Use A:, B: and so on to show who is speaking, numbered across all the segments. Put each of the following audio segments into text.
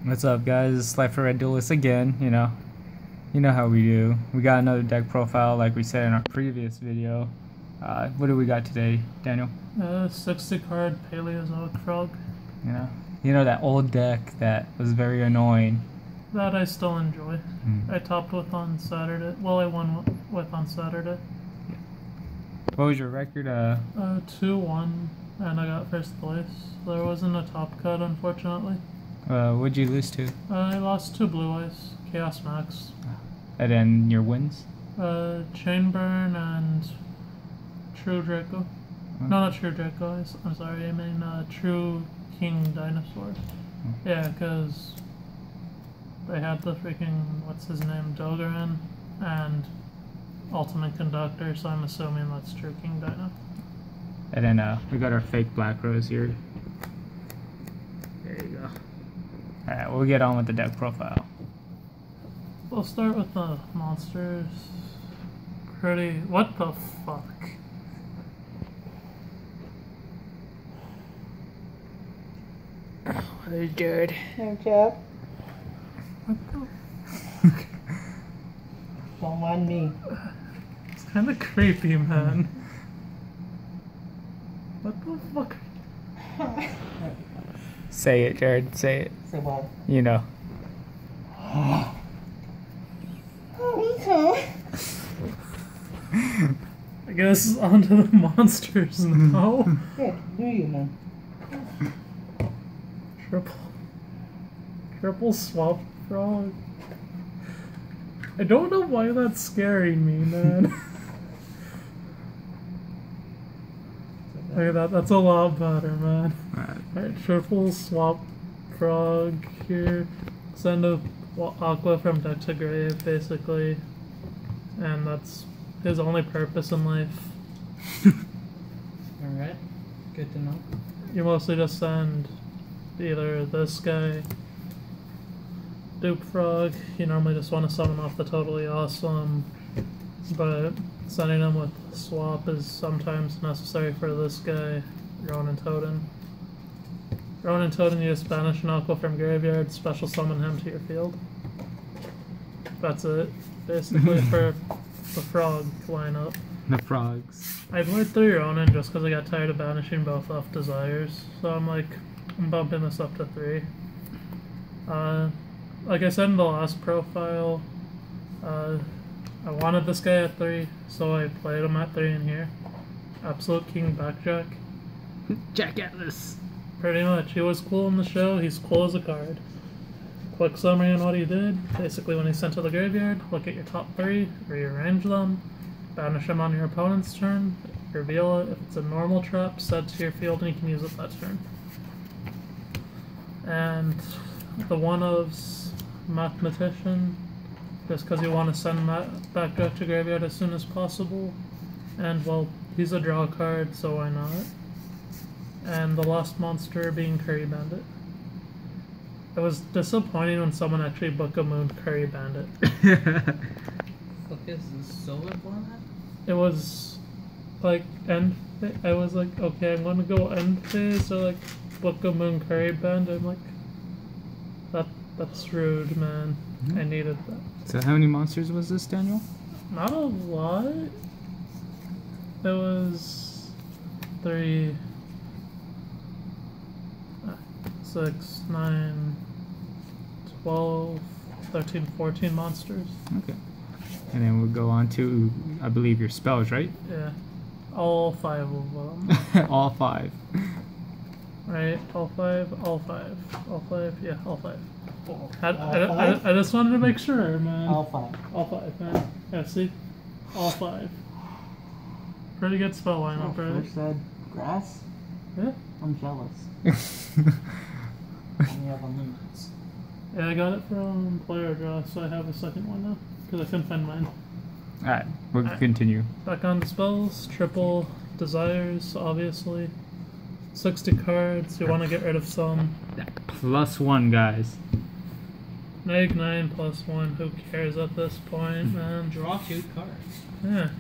A: What's up, guys? It's Life for Red Duelist again. You know how we do. We got another deck profile, like we said in our previous video. What do we got today, Daniel?
B: 60 card Paleozoic frog.
A: You know that old deck that was very annoying.
B: That I still enjoy. I topped with on Saturday. Well, I won with on Saturday.
A: What was your record?
B: 2-1, and I got first place. There wasn't a top cut, unfortunately.
A: What'd you lose to?
B: I lost to Blue Eyes, Chaos Max.
A: And then your wins?
B: Chainburn and True Draco.
A: Okay.
B: No, not True Draco. I'm sorry, I mean True King Dinosaur. Yeah, because they had the freaking, what's his name, Dogerin and Ultimate Conductor, so I'm assuming that's True King Dino.
A: And then we got our fake Black Rose here. There you go. Alright, we'll get on with the deck profile.
B: We'll start with the monsters. Pretty. What the fuck?
A: Hey, Jared.
C: Hey, Jeff.
B: What the?
C: Don't mind me.
B: It's kind of creepy, man. What the fuck?
A: Say it, Jared. Say it.
C: Say what?
A: You know.
B: I guess onto the monsters now.
C: Yeah, do you, man?
B: Triple swap frog. I don't know why that's scaring me, man. Look at that, that's a lot better, man. Alright, triple swap frog here. Send a aqua from deck to grave, basically. And that's his only purpose in life.
C: Alright, good to know.
B: You mostly just send either this guy, Dupe Frog. You normally just want to summon off the Totally Awesome, but sending him with swap is sometimes necessary for this guy, Ronin Totem. Ronin Totem, you just banish an aqua from graveyard, special summon him to your field. That's it, basically, for the frog lineup.
A: The frogs.
B: I played 3 Ronin just because I got tired of banishing both off Desires, so I'm bumping this up to 3. Like I said in the last profile, I wanted this guy at 3, so I played him at 3 in here. Absolute King Backjack.
A: Jack Atlas.
B: Pretty much. He was cool in the show, he's cool as a card. Quick summary on what he did. Basically, when he's sent to the graveyard, look at your top 3, rearrange them, banish them on your opponent's turn, reveal it. If it's a normal trap, set it to your field and you can use it that turn. And the one-of's Mathematician, just because you want to send Backjack to graveyard as soon as possible. And, well, he's a draw card, so why not? And the last monster being Curry Bandit. It was disappointing when someone actually Book of Moon Curry Bandit.
C: What is this solar format?
B: It was like I was like, okay, I'm gonna go end phase or like Book of Moon Curry Bandit. I'm like, that's rude, man. I needed that.
A: So how many monsters was this, Daniel?
B: Not a lot. It was 3, 6, 9, 12, 13, 14 monsters.
A: Okay. And then we'll go on to, I believe, your spells, right?
B: Yeah. All 5 of them.
A: All 5.
B: Right? All 5, all 5. All 5, yeah, all 5.
C: All
B: I just wanted to make sure, man.
C: All 5.
B: All 5, man. Yeah, see? All 5. Pretty good spell lineup, right?
C: First said grass?
B: Yeah.
C: I'm jealous. Only have unlimited.
B: Yeah, I got it from Player Draw, so I have a second one now. Because I couldn't find mine.
A: Alright, we'll continue.
B: Back on to spells. Triple Desires, obviously. 60 cards, you want to get rid of some.
A: +1, guys.
B: Neg 9 +1, who cares at this point, man?
D: Draw 2 cards.
B: Yeah.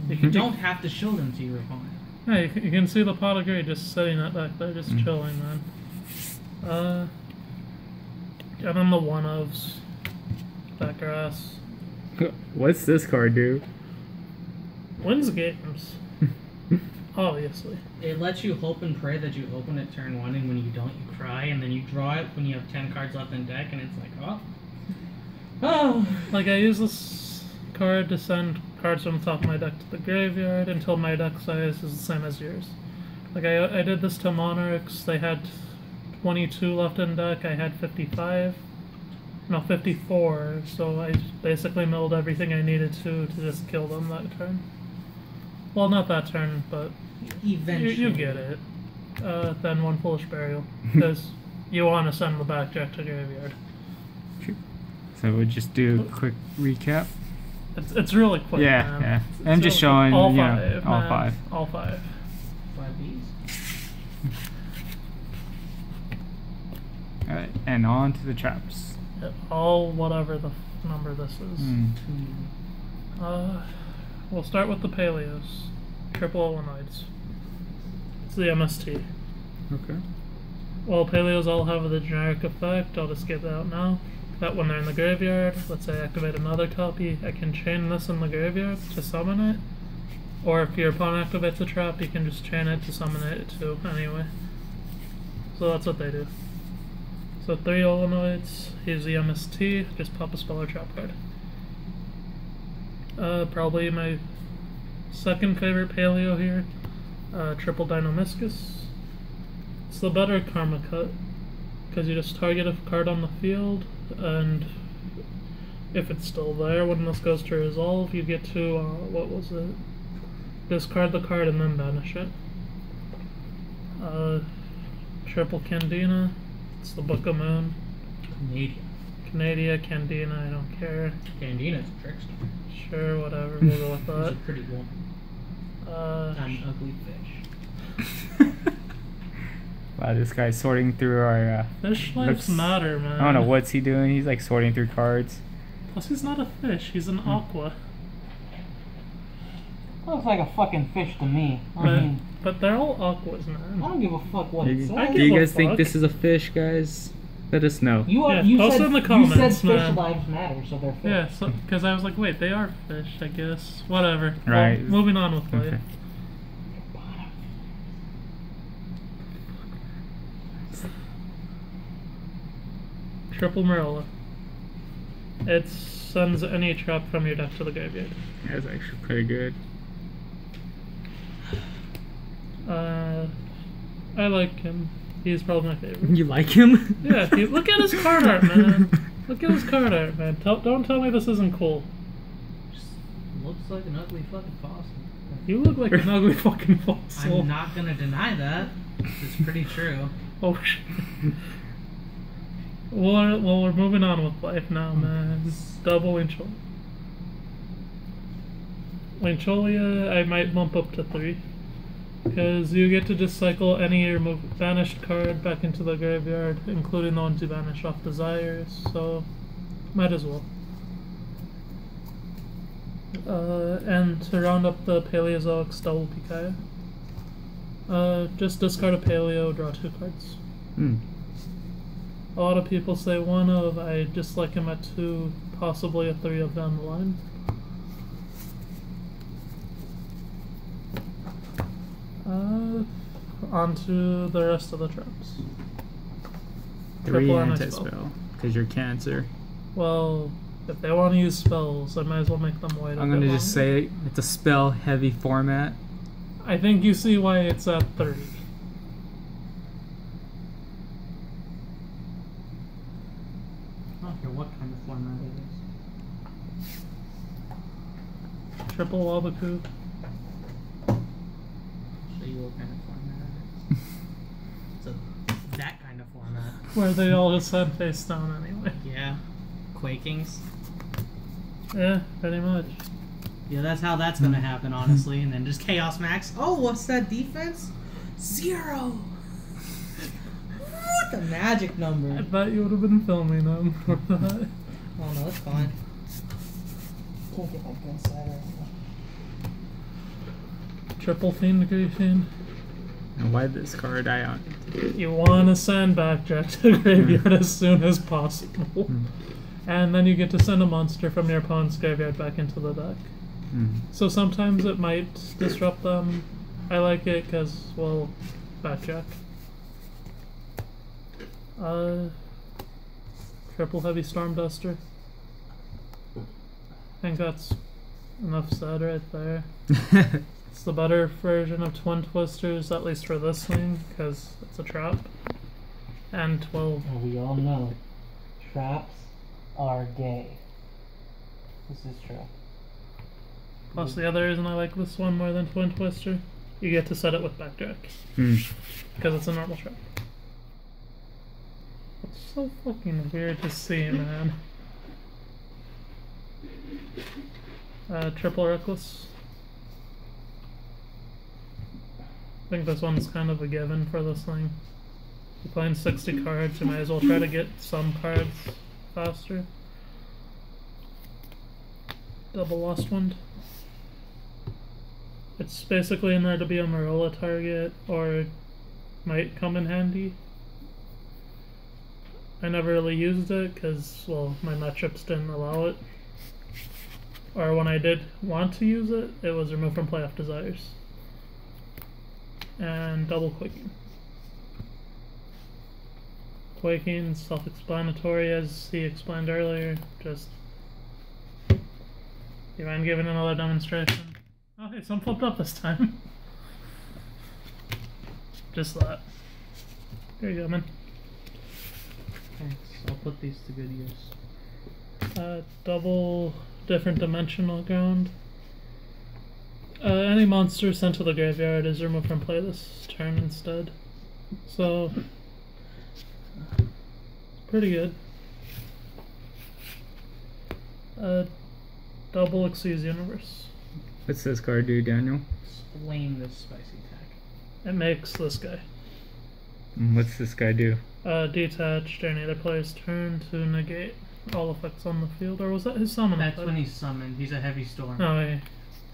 D: You don't have to show them to your opponent.
B: Yeah, you can see the pot of grey just sitting that back there, just chilling, man. And then the one-ofs. That grass.
A: What's this card do?
B: Wins games. Obviously.
D: It lets you hope and pray that you open it turn 1, and when you don't, you cry, and then you draw it when you have 10 cards left in deck, and it's like, oh. Oh.
B: Like, I use this card to send cards from the top of my deck to the graveyard until my deck size is the same as yours. Like, I did this to Monarchs. They had 22 left in deck. I had 55. No, 54. So I basically milled everything I needed to just kill them that turn. Well, not that turn, but
D: Eventually.
B: you get it. Then one Foolish Burial. Because you want to send the back deck to graveyard.
A: So we'll just do a quick recap.
B: It's really quick,
A: Yeah,
B: man.
A: yeah.
B: It's
A: I'm just
B: really
A: showing,
B: quick. All
A: you know,
B: five,
A: all
B: man.
A: 5.
B: All 5.
D: 5 Bs.
A: Alright, and on to the traps.
B: All whatever the number this is. We'll start with the Paleos. Triple Illinoids. It's the MST.
A: Okay.
B: Well, Paleos all have the generic effect. I'll just get that out now. That when they're in the graveyard, let's say I activate another copy, I can chain this in the graveyard to summon it. Or if your opponent activates a trap, you can just chain it to summon it too, anyway. So that's what they do. So 3 Illinoids, here's the MST, just pop a spell or trap card. Probably my second favorite Paleo here, Triple Deinonychus. It's the better Karma Cut, because you just target a card on the field, and if it's still there when this goes to resolve, you get to, what was it? Discard the card and then banish it. Triple Candina, it's the Book of Moon. Canadia, Candina, I don't care.
D: Candina's a trickster.
B: Sure, whatever, we'll go with
D: She's
B: that.
D: a pretty woman. I'm an ugly fish.
A: Wow, this guy's sorting through our,
B: Fish lives matter, man.
A: I don't know what's he doing. He's like sorting through cards.
B: Plus, he's not a fish, he's an aqua.
C: Looks like a fucking fish to me. I mean,
B: But they're all aquas, man.
C: I don't give a fuck what it
A: Do
C: says.
B: I
A: you
B: give a
A: guys think
B: fuck.
A: this is a fish, guys? Let us know.
B: Yeah,
C: You
B: post
C: said,
B: in the
C: you
B: comments,
C: said fish
B: man.
C: lives matter, so they're fish.
B: Yeah, so because I was like, wait, they are fish, I guess. Whatever.
A: Right.
B: Well, moving on with life.
A: Okay.
B: Triple Marilla. It sends any trap from your deck to the graveyard.
A: That's actually pretty good.
B: I like him. He's probably my favorite.
A: You like him?
B: Yeah, look at his card art, man. Look at his card art, man. Don't tell me this isn't cool.
D: Just looks like an ugly fucking fossil.
B: You look like an ugly fucking fossil.
D: I'm not gonna deny that. It's pretty true.
B: Oh shit. Well, we're moving on with life now, man. This is double Wincholia. Wincholia, I might bump up to 3. Because you get to just cycle any of your banished card back into the graveyard, including the ones you banish off Desires, so might as well. And to round up the Paleozoic double Pikaia, just discard a Paleo, draw 2 cards. A lot of people say 1 of, I just like him at 2, possibly a 3 of down the line. On to the rest of the traps.
A: 3
B: Triple
A: anti-spell, because you're Cancer.
B: Well, if they want to use spells, I might as well make them wait a
A: I'm
B: bit
A: gonna just
B: longer.
A: say it's a spell-heavy format.
B: I think you see why it's at 30.
C: I don't care what kind of format it is.
B: Triple Wabaku.
D: Show you what kind of format it is. So that kind of format.
B: Where they all just head face down anyway.
D: Yeah. Quakings.
B: Yeah, pretty much.
D: Yeah, that's how that's gonna happen, honestly. And then just Chaos Max. Oh, what's that defense? 0! What the magic
B: I
D: number?
B: thought you would have been filming them for that.
D: Oh no, that's fine.
C: Can't get my gun side right now.
B: Triple Fiend, Grey Fiend.
A: And why this card?
B: You want to send Backjack to the graveyard as soon as possible. And then you get to send a monster from your opponent's graveyard back into the deck. So sometimes it might disrupt them. I like it because, well, Backjack. Triple Heavy Storm Duster. I think that's enough said right there. It's the better version of Twin Twisters, at least for this thing, because it's a trap. And, well...
D: Well, we all know traps are gay. This is true.
B: Plus, the other reason I like this one more than Twin Twister, you get to set it with Backjack. Because it's a normal trap. It's so fucking weird to see, man. Triple Reckless. I think this one's kind of a given for this thing. You're playing 60 cards, you might as well try to get some cards faster. Double Lost Wind. It's basically in there to be a Marilla target, or might come in handy. I never really used it because, well, my matchups didn't allow it. Or when I did want to use it, it was removed from Playoff Desires. And double Quaking. Quaking, self-explanatory as he explained earlier, just... You mind giving another demonstration? Oh hey, some flipped up this time. Just that. There you go, man.
D: Thanks. I'll put these to good use.
B: Double different dimensional ground. Any monster sent to the graveyard is removed from play this turn instead. So, pretty good. Double Exceeds Universe.
A: What's this card do, Daniel?
D: Explain this spicy attack.
B: It makes this guy.
A: What's this guy do?
B: Detach during either player's turn to negate all effects on the field. Or was that his summon?
D: That's when he's summoned. He's a heavy storm.
B: Oh, I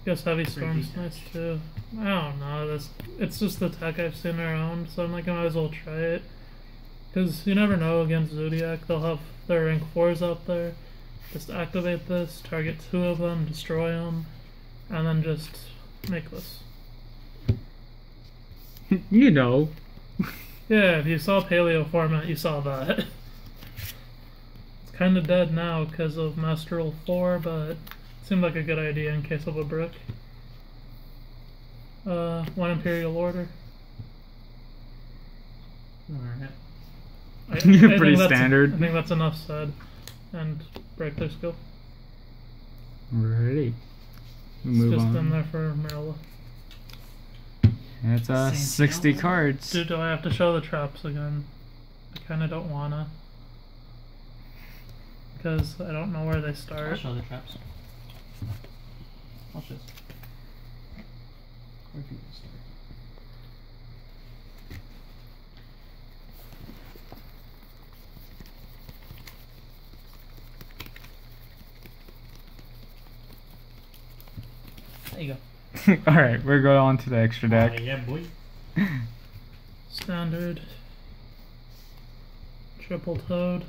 B: guess Heavy Storm's
D: detach.
B: nice too. I don't know. It's just the tech I've seen around, so I'm like, I might as well try it. Because you never know against Zodiac. They'll have their rank 4s out there. Just activate this, target 2 of them, destroy them, and then just make this.
A: You know.
B: Yeah, if you saw Paleo format, you saw that. It's kind of dead now because of Master Rule 4, but it seemed like a good idea in case of a brick. One Imperial Order.
D: Alright.
A: You're pretty
B: think
A: standard.
B: I think that's enough said. And break their skill.
A: Alrighty.
B: It's
A: Move
B: just
A: on.
B: in there for Marilla.
A: It's 60
D: Same
A: cards.
B: Do I have to show the traps again? I kind of don't wanna. Because I don't know where they
D: I'll
B: start.
D: show the traps. Watch this. Where do you start? There you go.
A: Alright, we're going on to the extra deck.
D: Yeah, boy.
B: Standard. Triple Toad.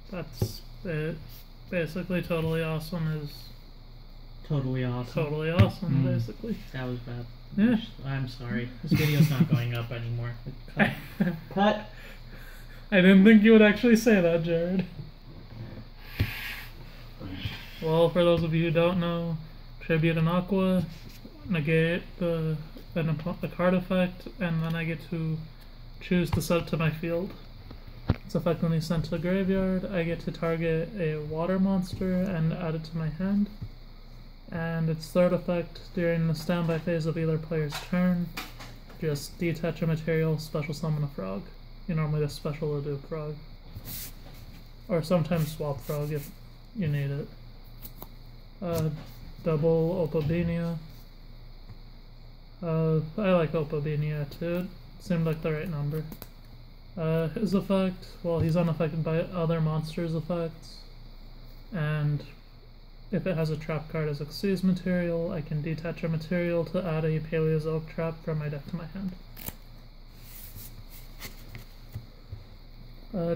B: That's it. Basically, Totally Awesome is
D: Totally awesome.
B: totally awesome, basically.
D: That was bad.
B: Yeah.
D: I'm sorry. This video's not going up anymore. Cut. Cut.
B: I didn't think you would actually say that, Jared. Well, for those of you who don't know, tribute an Aqua, negate the card effect, and then I get to choose to set it to my field. It's effectively sent to the graveyard. I get to target a water monster and add it to my hand. And its third effect, during the standby phase of either player's turn, just detach a material, special summon a frog. You normally just special to do frog. Or sometimes swap frog if you need it. Double Opobenia. I like Opobenia too. It seemed like the right number. His effect, well, he's unaffected by other monsters' effects. And If it has a trap card as Xyz material, I can detach a material to add a Paleozoic trap from my deck to my hand.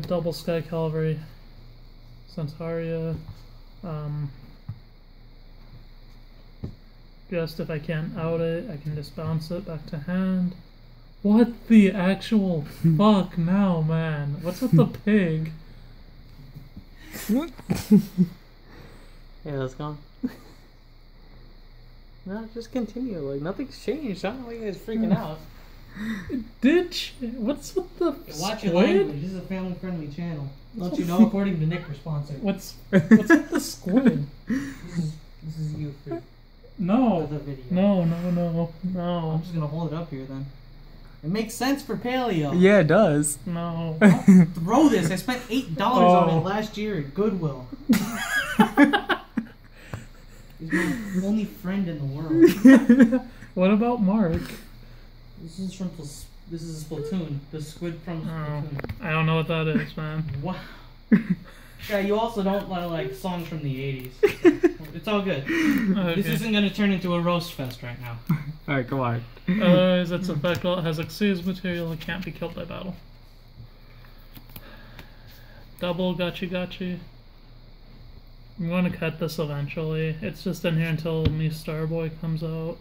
B: Double Sky Cavalry, Centaria. Just if I can't out it, I can just bounce it back to hand. What the actual fuck now, man? What's with the pig?
D: Yeah, let's go. No, just continue. Like, nothing's changed. I don't know why you guys freaking out.
B: What's with the
D: Watch your
B: squid?
D: language. This is a family-friendly channel. Don't you know, according to Nick, sponsor.
B: What's with the squid?
D: This is you for
B: No.
D: the video.
B: No.
D: I'm just gonna hold it up here then. It makes sense for Paleo.
A: Yeah, it does.
B: No.
D: Throw this. I spent $8 on it last year at Goodwill. He's my only friend in the world.
B: What about Mark?
D: This is Splatoon. The squid from Splatoon.
B: I don't know what that is, man.
D: Wow. Yeah, you also don't like songs from the 80s. It's all good.
B: Okay.
D: This isn't gonna turn into a roast fest right now.
A: Alright, come on.
B: Otherwise, its effect, while it has Xyz material, it can't be killed by battle. Double Gachi. I'm going to cut this eventually. It's just in here until me Starboy comes out.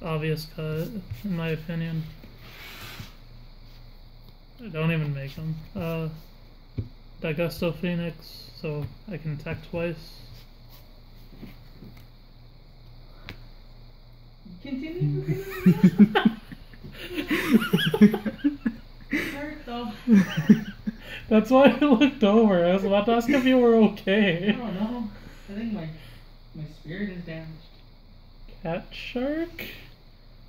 B: Obvious cut, in my opinion. I don't even make them. Dagusto Phoenix, so I can attack twice.
D: Continue. Hurt though.
B: That's why I looked over. I was about to ask if you were
D: I
B: okay.
D: don't know. I think my spirit is damaged.
B: Cat shark?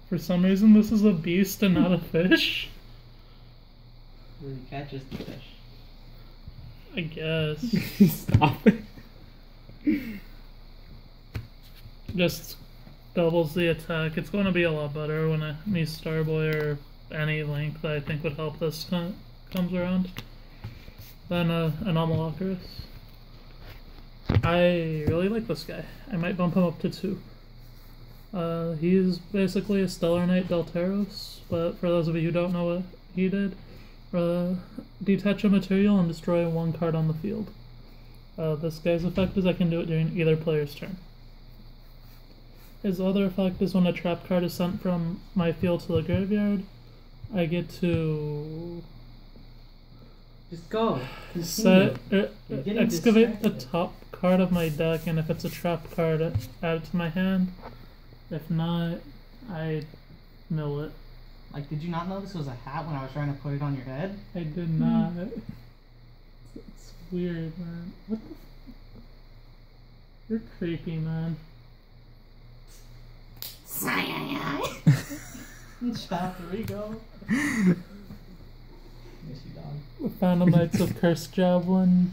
B: For some reason this is a beast and not a fish?
D: Really catches the fish.
B: I guess.
A: Stop it.
B: Just doubles the attack. It's going to be a lot better when me Starboy or any link that I think would help this comes around. Then Anomalocaris. I really like this guy. I might bump him up to 2. He's basically a Stellar Knight Delteros, but for those of you who don't know what he did, detach a material and destroy 1 card on the field. This guy's effect is I can do it during either player's turn. His other effect is when a trap card is sent from my field to the graveyard, I get to
D: Just go.
B: excavate the top card of my deck, and if it's a trap card, add it to my hand. If not, I mill it.
D: Like, did you not know this was a hat when I was trying to put it on your head?
B: I did not. It's weird, man. What the You're creepy, man.
D: Stop, here we go. Miss you, dog.
B: Phantom Knights of Cursed Javelin.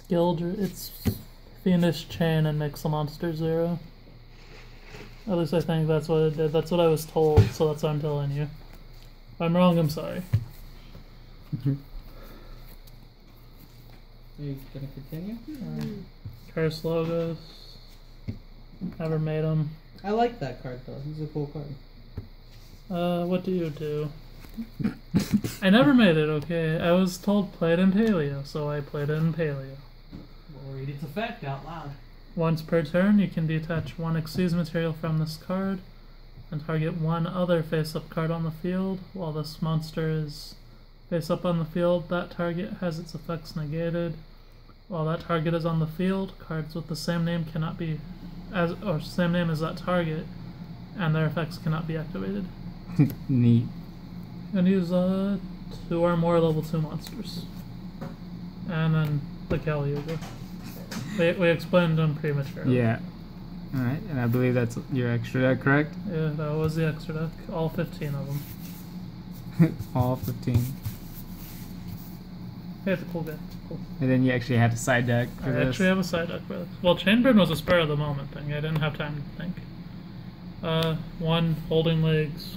B: It's Fiendish Chain and makes a monster 0. At least I think that's what it did. That's what I was told, so that's what I'm telling you. If I'm wrong, I'm sorry.
D: Are you gonna continue?
B: Curse Logos. Never made them.
D: I like that card though. He's a cool card.
B: What do you do? I never made it, okay? I was told play it in Paleo, so I played it in Paleo.
D: We'll read its effect out loud.
B: Once per turn, you can detach 1 Xyz material from this card and target 1 other face-up card on the field. While this monster is face-up on the field, that target has its effects negated. While that target is on the field, cards with the same name cannot be same name as that target, and their effects cannot be activated.
A: Neat.
B: And use 2 or more level 2 monsters. And then the Kali Yuga. We explained them pretty much fairly.
A: Yeah. Alright, and I believe that's your extra deck, correct?
B: Yeah, that was the extra deck. All 15 of them.
A: All 15.
B: Yeah, it's a cool deck. Cool.
A: And then you actually had a side deck for
B: I
A: this.
B: actually have a side deck for this. Well, Chainburn was a spur of the moment thing. I didn't have time to think. 1 Holding Legs.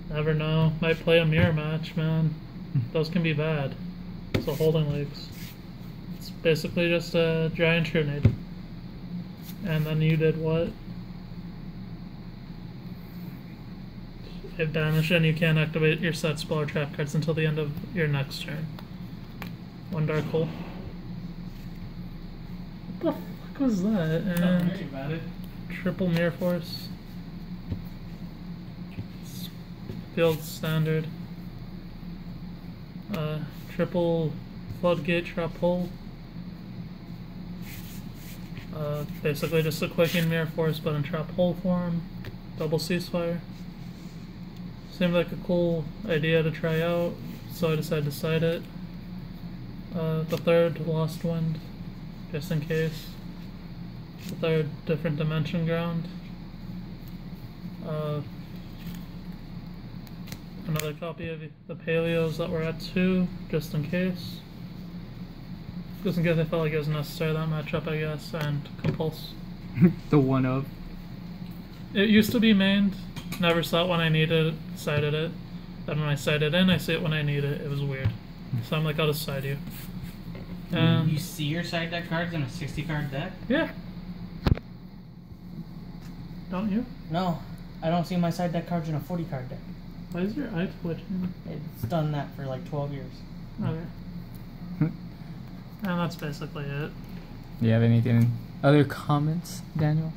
B: Never know. Might play a mirror match, man. Those can be bad. So Holding Legs. It's basically just a giant Trunade. And then you did what? It vanished and you can't activate your set spell or trap cards until the end of your next turn. 1 Dark Hole. What the fuck was that? And
D: worry about it.
B: triple Mirror Force. Field Standard. Triple Floodgate Trap Hole. Basically just a Quaking Mirror Force but in Trap Hole form. Double Ceasefire. Seemed like a cool idea to try out, so I decided to cite it. The third Lost Wind, just in case. The third Different Dimension Ground. Another copy of the Paleos that were at 2, just in case. Just in case I felt like it was necessary, that matchup, I guess, and Compulse.
A: The one of.
B: It used to be mained, never saw it when I needed it, cited it. Then when I cited in, I see it when I need it. It was weird. So I'm like, I'll just side you. And
D: You see your side deck cards in a 60 card deck?
B: yeah. Don't you?
D: No, I don't see my side deck cards in a 40 card deck.
B: Why is your eye twitching?
D: It's done that for like 12 years.
B: Okay. And that's basically it.
A: Do you have anything? Other comments, Daniel?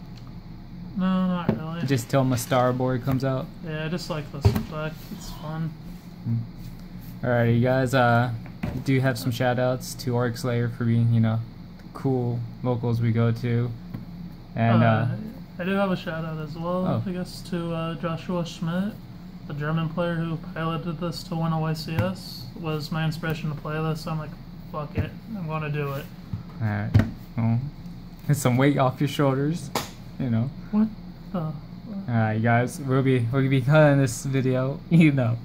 B: No, not really.
A: Just till my star board comes out.
B: Yeah, I just like this deck. It's fun.
A: Alrighty, you guys. We do have some shout outs to Orc Slayer for being, the cool locals we go to. And
B: I do have a shout out as well,
A: Oh.
B: I guess, to Joshua Schmidt, the German player who piloted this to win a YCS, was my inspiration to play this. So I'm like, fuck it, I'm gonna do it.
A: alright. Well, get some weight off your shoulders,
B: What the?
A: Alright, you guys. We'll be cutting this video,
B: Yeah,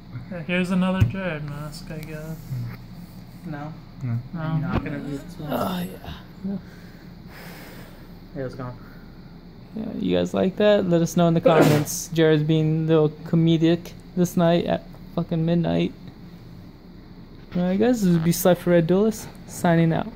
B: here's another Jared mask, I guess.
D: No.
A: No.
B: No.
D: I'm not gonna do this one.
A: Oh yeah.
D: Hey, it's gone.
A: Yeah, you guys like that? Let us know in the comments. Jared's being a little comedic this night at fucking midnight. Alright guys, this would be Cypher Red Duelist, signing out.